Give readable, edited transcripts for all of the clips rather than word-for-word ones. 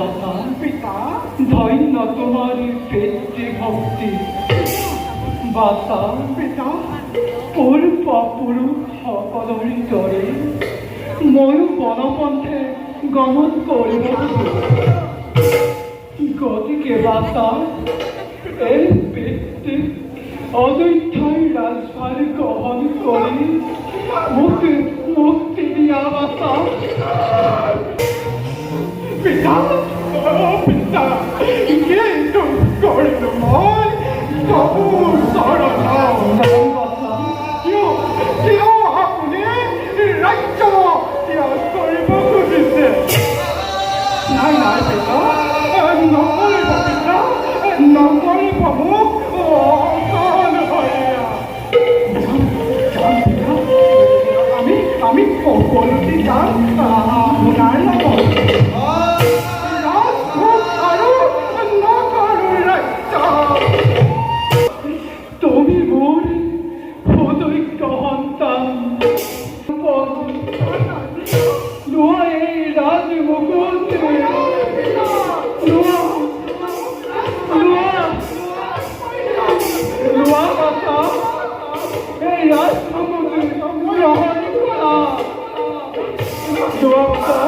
বাবা পিতা ধন্য তোমার পেটে ভক্তি বাবা পিতা পূর্ব পুরুষ সকলের দরে মই বনপন্থে গমন করিব গতিকে বাবা এই পেটে অদ্বৈতই রাজভার গ্রহণ করি মুক্তি দিয়া বাবা পিতা পিতা কিন্তু করিল মই তবু শরণ কিয় আপুনি ৰাজ্য ত্যাগ কৰিব খুজিছে নাই নাই পিতা নকৰিব পিতা নকৰিব মোক আমি সকলোতে যাম আপোনাৰ লগত তুমি মোৰ সদৈক্য সন্তান লোৱা এই ৰাজমুকুট লোৱা কথা এই ৰাজমুকুট গ্ৰহণ কৰা লোৱা কথা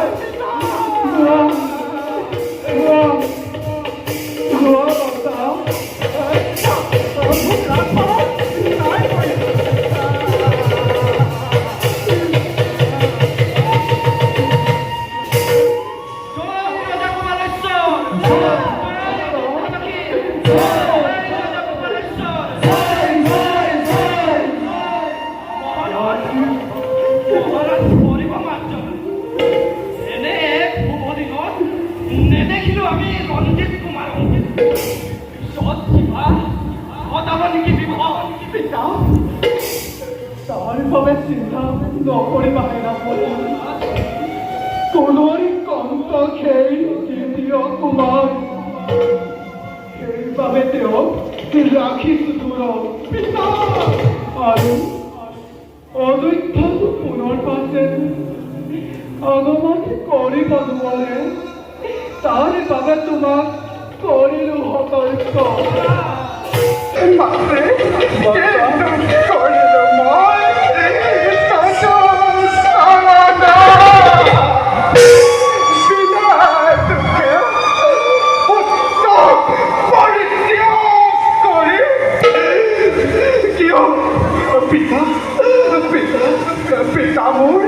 নেদেখিলো আমি রঞ্জিত কুমার পিতা তাৰ বাবে চিন্তা নকৰিবাহে নাপৰি কোনোৰ কন্ত সেই দ্বিতীয় কুমাৰ সেইবাবে তেওঁক ৰাখিছো দূৰত পিতা আৰু অদ্বৈতটো পুনৰ পাছে আগমন কৰিব নোৱাৰে তাৰ বাবে তোমাক কৰিলো সতৰ্ক কৰিলো মই পিতা পিতা পিতা মোৰ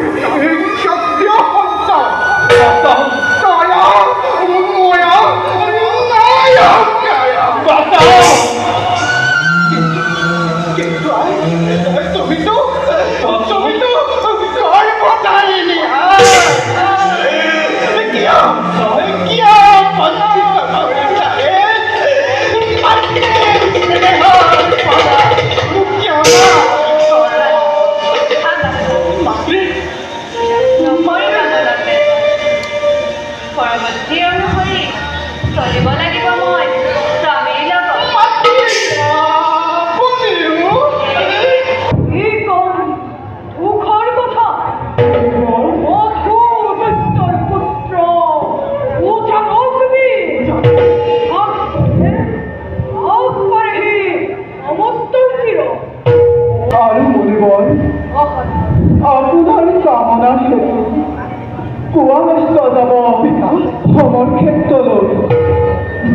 ক্ষত্ৰিয় সন্তান আপোনাৰ কামনা হেতু কোৱাষ্ট যাব পিতা সমৰ ক্ষেত্ৰলৈ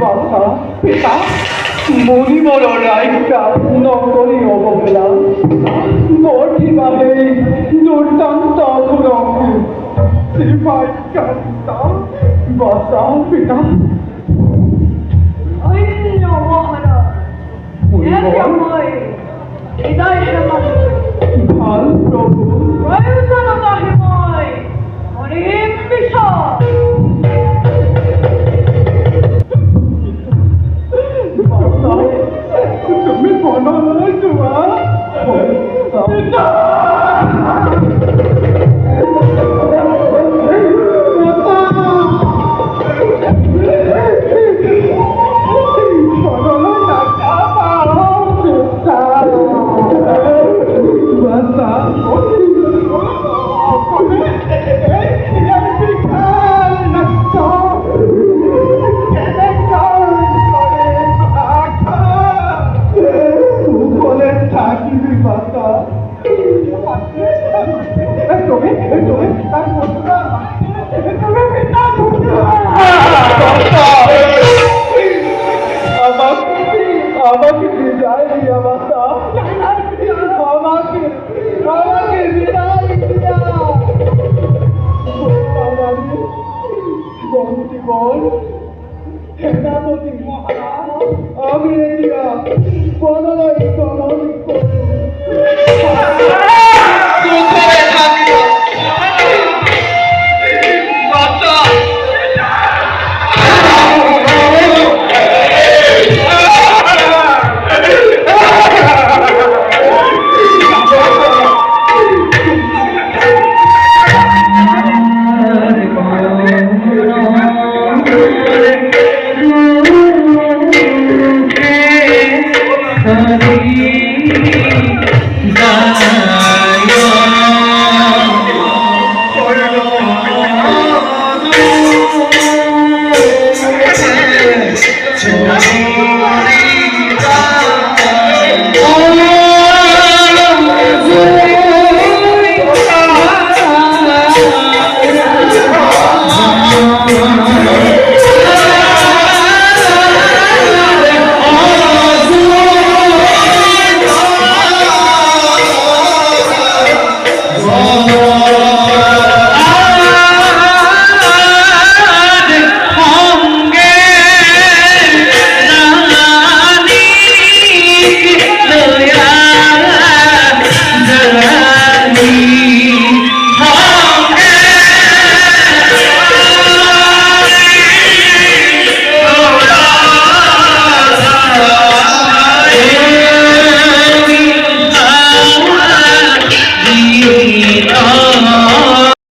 বাছা পিতা মণিবৰৰ ৰাজ্ঞা নকৰি অৱহেলা বৰ্তিবা সেই দুৰ্দান্ত সুৰক্ষী শ্ৰীভাগ্যান্তা বাছা পিতা ভাল প্ৰভু তুমি বনলৈ যোৱা সেনাপতি মহারাজ আমি এটা বদলাই করো মহারাজ